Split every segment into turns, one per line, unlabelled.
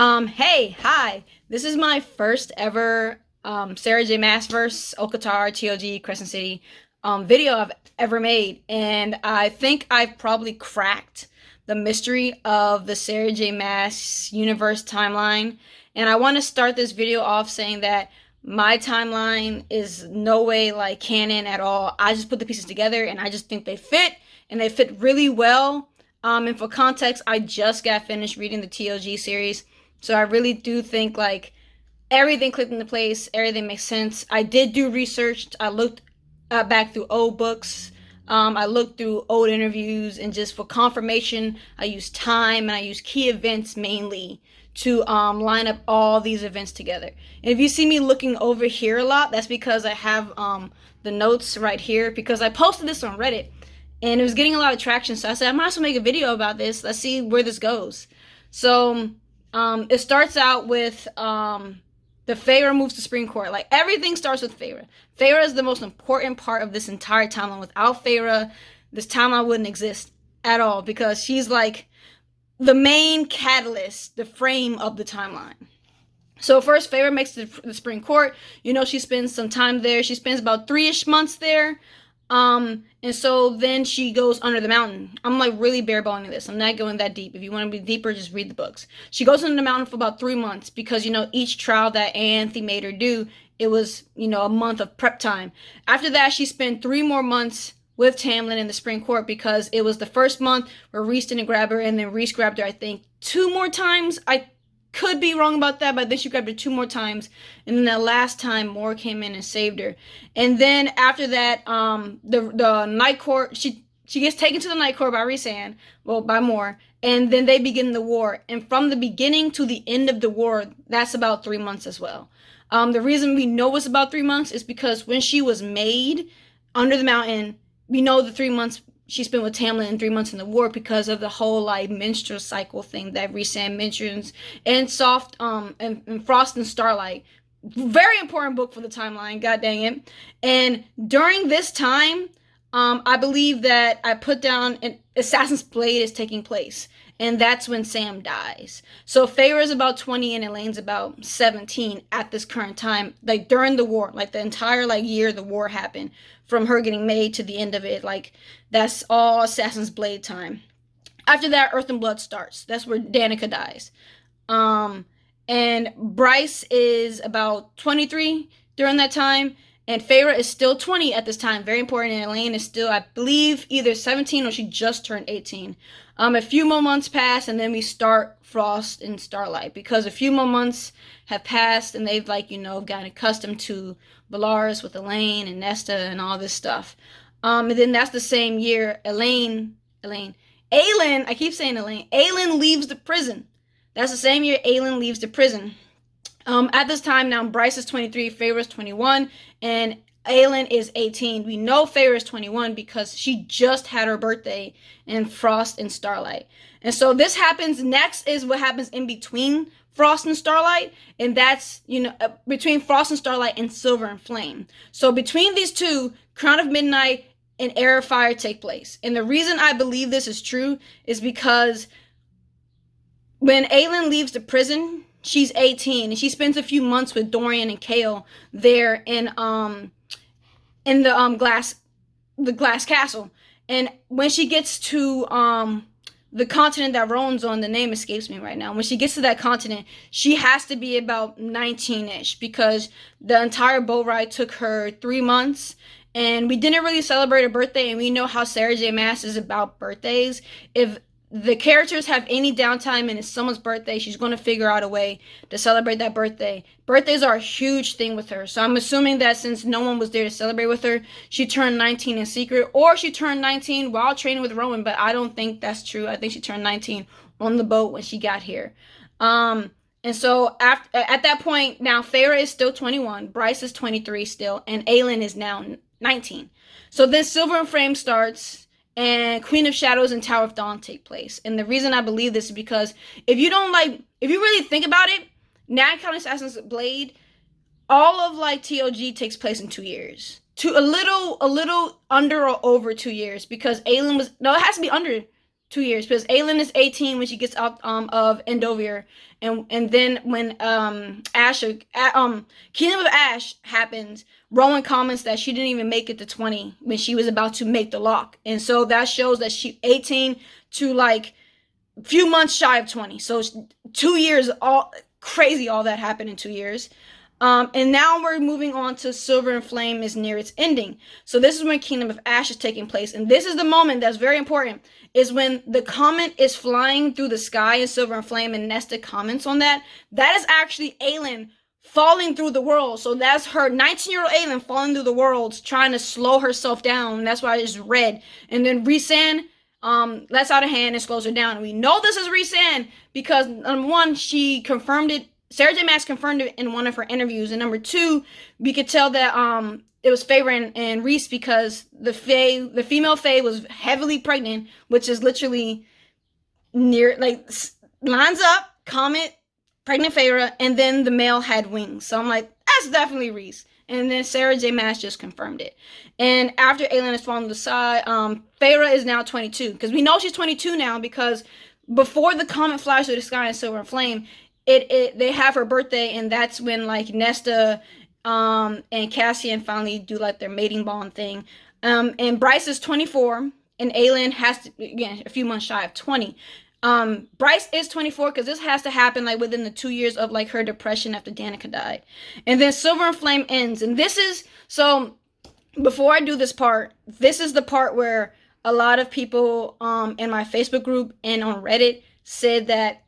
Hi. This is my first ever Sarah J. Maas vs. Okatar, TOG, Crescent City video I've ever made. And I think I've probably cracked the mystery of the Sarah J. Maas universe timeline. And I want to start this video off saying that my timeline is no way like canon at all. I just put the pieces together and I just think they fit, and they fit really well. And for context, I just got finished reading the TOG series. So I really do think like everything clicked into place, everything makes sense. I did do research. I looked back through old books. I looked through old interviews, and just for confirmation, I used time and I used key events mainly to line up all these events together. And if you see me looking over here a lot, that's because I have the notes right here, because I posted this on Reddit and it was getting a lot of traction. So I said I might as well make a video about this. Let's see where this goes. So it starts out with the Feyre moves to Supreme Court. Like, everything starts with Feyre. Feyre is the most important part of this entire timeline. Without Feyre, this timeline wouldn't exist at all, because she's like the main catalyst, the frame of the timeline. So first, Feyre makes the Supreme Court. You know, she spends some time there. She spends about 3-ish months there. And so then she goes under the mountain. I'm like really bare-boning this. I'm not going that deep. If you want to be deeper, just read the books. She goes under the mountain for about 3 months because, you know, each trial that Anthe made her do, it was, you know, a month of prep time. After that, she spent 3 more months with Tamlin in the Supreme Court, because it was the first month where Rhys didn't grab her, and then Rhys grabbed her, I think, 2 more times. I could be wrong about that, but I think she grabbed her 2 more times, and then the last time Mor came in and saved her. And then after that, the Night Court, she gets taken to the Night Court by Rhysand, well, by Mor, and then they begin the war. And from the beginning to the end of the war, that's about 3 months as well. The reason we know it's about 3 months is because when she was made under the mountain, we know the 3 months she spent with Tamlin and 3 months in the war, because of the whole like menstrual cycle thing that Rhysand mentions, and and Frost and Starlight. Very important book for the timeline, god dang it. And during this time, I believe that I put down an Assassin's Blade is taking place, and that's when Sam dies. So Feyre is about 20 and Elaine's about 17 at this current time, like during the war, like the entire like year the war happened, from her getting made to the end of it. Like, that's all Assassin's Blade time. After that, Earth and Blood starts. That's where Danica dies. And Bryce is about 23 during that time, and Feyre is still 20 at this time. Very important. And Elaine is still, I believe, either 17 or she just turned 18. A few more months pass, and then we start Frost and Starlight, because a few more months have passed, and they've, like, you know, gotten accustomed to Valaris with Elaine and Nesta and all this stuff. And then that's the same year Aelin, I keep saying Elaine. Aelin leaves the prison. That's the same year Aelin leaves the prison. At this time now, Bryce is 23, Feyre is 21, and Aelin is 18. We know Feyre is 21 because she just had her birthday in Frost and Starlight. And so this happens. Next is what happens in between Frost and Starlight, and that's, you know, between Frost and Starlight and Silver and Flame. So between these two, Crown of Midnight and Heir of Fire take place. And the reason I believe this is true is because when Aelin leaves the prison, she's 18, and she spends a few months with Dorian and Chaol there in the glass castle. And when she gets to the continent that Rowan's on, the name escapes me right now. When she gets to that continent, she has to be about 19-ish, because the entire boat ride took her 3 months, and we didn't really celebrate her birthday, and we know how Sarah J. Maas is about birthdays. If the characters have any downtime and it's someone's birthday, she's going to figure out a way to celebrate that birthday. Birthdays are a huge thing with her. So I'm assuming that since no one was there to celebrate with her, she turned 19 in secret, or she turned 19 while training with Rowan, but I don't think that's true. I think she turned 19 on the boat when she got here. And so at that point, now Feyre is still 21, Bryce is 23 still, and Aelin is now 19. So then Silver and Flame starts, and Queen of Shadows and Tower of Dawn take place. And the reason I believe this is because if you really think about it, now counting Assassin's Blade, all of like TOG takes place in 2 years. A little under or over 2 years, because Aelin was, no, it has to be under 2 years, because Aelin is 18 when she gets out of Endovier, and then when Kingdom of Ash happened, Rowan comments that she didn't even make it to 20 when she was about to make the lock. And so that shows that she 18 to like a few months shy of 20. So 2 years, all crazy, all that happened in 2 years. And now we're moving on to Silver and Flame is near its ending. So this is when Kingdom of Ash is taking place. And this is the moment that's very important, is when the comet is flying through the sky in Silver and Flame, and Nesta comments on that. That is actually Aelin falling through the world. So that's her 19-year-old Aelin falling through the world, trying to slow herself down. And that's why it's red. And then Rhysand lets out a hand and slows her down. And we know this is Rhysand because, number one, she confirmed it. Sarah J. Maas confirmed it in one of her interviews. And number two, we could tell that it was Feyre and Rhys because the female Fae was heavily pregnant, which is literally near, like, lines up, comet, pregnant Feyre, and then the male had wings. So I'm like, that's definitely Rhys. And then Sarah J. Maas just confirmed it. And after Aelin has fallen to the side, Feyre is now 22. Because we know she's 22 now because before the comet flies through the sky in Silver and Flame, they have her birthday, and that's when like Nesta and Cassian finally do like their mating bond thing. And Bryce is 24, and Aelin has to, again, a few months shy of 20. Bryce is 24 because this has to happen like within the 2 years of like her depression after Danica died. And then Silver and Flame ends. And this is, so before I do this part, this is the part where a lot of people in my Facebook group and on Reddit said that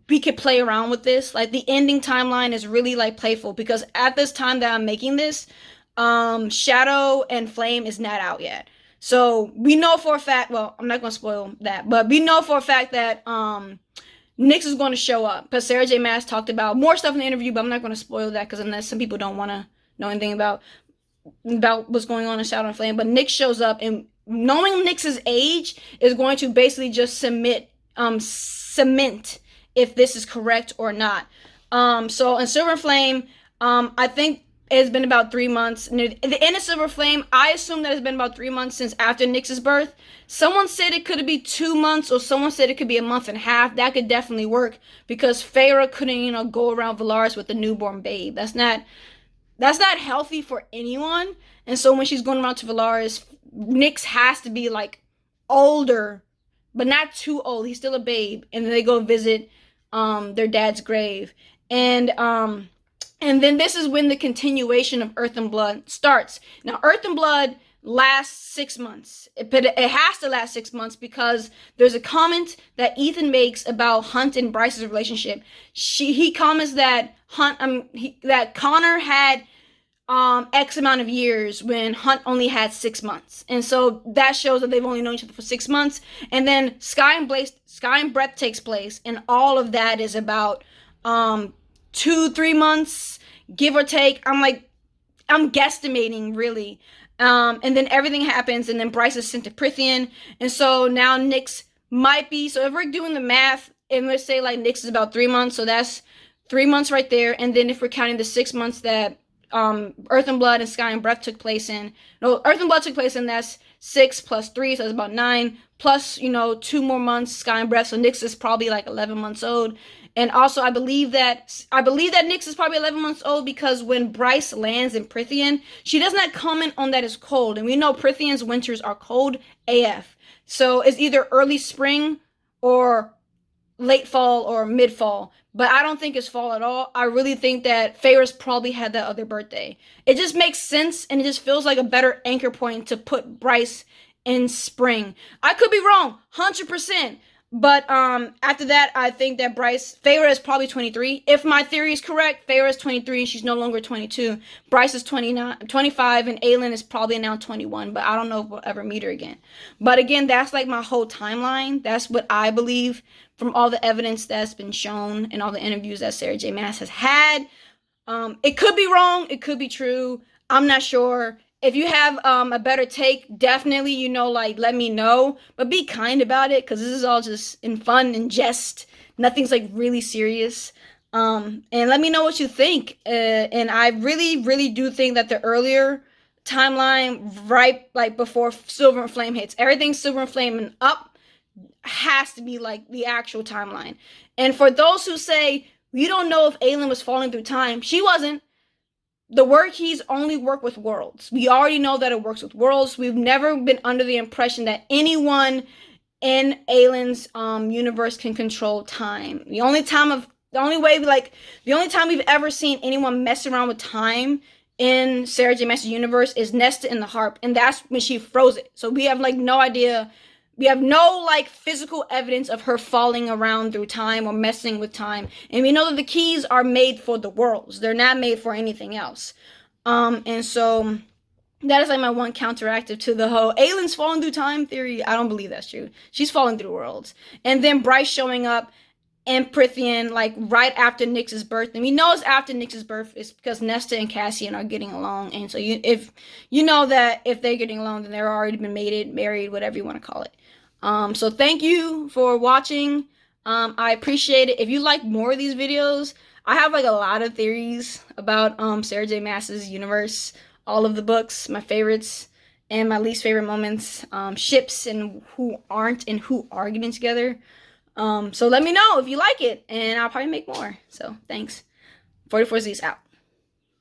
we could play around with this. Like the ending timeline is really like playful because at this time that I'm making this, Shadow and Flame is not out yet. So we know for a fact, well, I'm not going to spoil that, but we know for a fact that Nyx is going to show up. Because Sarah J. Maas talked about more stuff in the interview, but I'm not going to spoil that because unless some people don't want to know anything about what's going on in Shadow and Flame. But Nyx shows up, and knowing Nyx's age is going to basically just cement if this is correct or not. So in Silver and Flame, I think it's been about 3 months. And at the end of Silver Flame, I assume that it's been about 3 months since after Nyx's birth. Someone said it could be 2 months, or someone said it could be a month and a half. That could definitely work because Feyre couldn't, go around Valaris with a newborn babe. That's not healthy for anyone. And so when she's going around to Valaris, Nyx has to be like older, but not too old. He's still a babe. And then they go visit their dad's grave. And then this is when the continuation of Earth and Blood starts. Now, Earth and Blood lasts 6 months. But it has to last 6 months because there's a comment that Ethan makes about Hunt and Bryce's relationship. He comments that that Connor had X amount of years when Hunt only had 6 months. And so that shows that they've only known each other for 6 months. And then Sky and Breath takes place, and all of that is about 2-3 months, give or take. I'm guesstimating really. And then everything happens, and then Bryce is sent to Prythian. And so now Nyx might be, so if we're doing the math, and let's say like Nyx is about 3 months, so that's 3 months right there. And then if we're counting the 6 months that Earth and Blood and Sky and Breath took place in, Earth and Blood took place in, that's 6 plus 3, so that's about 9, plus 2 more months Sky and Breath, so Nyx is probably like 11 months old. And also I believe that Nyx is probably 11 months old because when Bryce lands in Prythian, she does not comment on that it's cold, and we know Prythian's winters are cold AF. So it's either early spring or late fall or mid fall, but I don't think it's fall at all. I really think that Feyre's probably had that other birthday. It just makes sense, and it just feels like a better anchor point to put Bryce in spring. I could be wrong, 100%. But after that, I think that Feyre is probably 23. If my theory is correct, Feyre is 23 and she's no longer 22. Bryce is 25, and Aelin is probably now 21. But I don't know if we'll ever meet her again. But again, that's like my whole timeline. That's what I believe from all the evidence that's been shown and all the interviews that Sarah J. Maas has had. It could be wrong. It could be true. I'm not sure. If you have a better take, definitely, let me know. But be kind about it, because this is all just in fun and jest. Nothing's, really serious. And let me know what you think. And I really, really do think that the earlier timeline, right, before Silver and Flame hits, everything Silver and Flame and up has to be, the actual timeline. And for those who say We don't know if Aelin was falling through time. She wasn't. The word keys only work with worlds. We already know that it works with worlds. We've never been under the impression that anyone in Aelin's universe can control time. The only time we've ever seen anyone mess around with time in Sarah J. Maas's universe is Nesta in the harp, and that's when she froze it. So we have like no idea. We have no like physical evidence of her falling around through time or messing with time. And we know that the keys are made for the worlds. They're not made for anything else. And so that is like my one counteractive to the whole Aelin's falling through time theory. I don't believe that's true. She's falling through worlds. And then Bryce showing up and Prithian like right after Nyx's birth. And we know it's after Nyx's birth is because Nesta and Cassian are getting along. And so if you know that if they're getting along, then they're already been mated, married, whatever you want to call it. So thank you for watching. I appreciate it. If you like more of these videos, I have like a lot of theories about Sarah J. Maas's universe, all of the books, my favorites and my least favorite moments, ships and who aren't and who are getting together. So let me know if you like it, and I'll probably make more. So thanks. 44Z's out.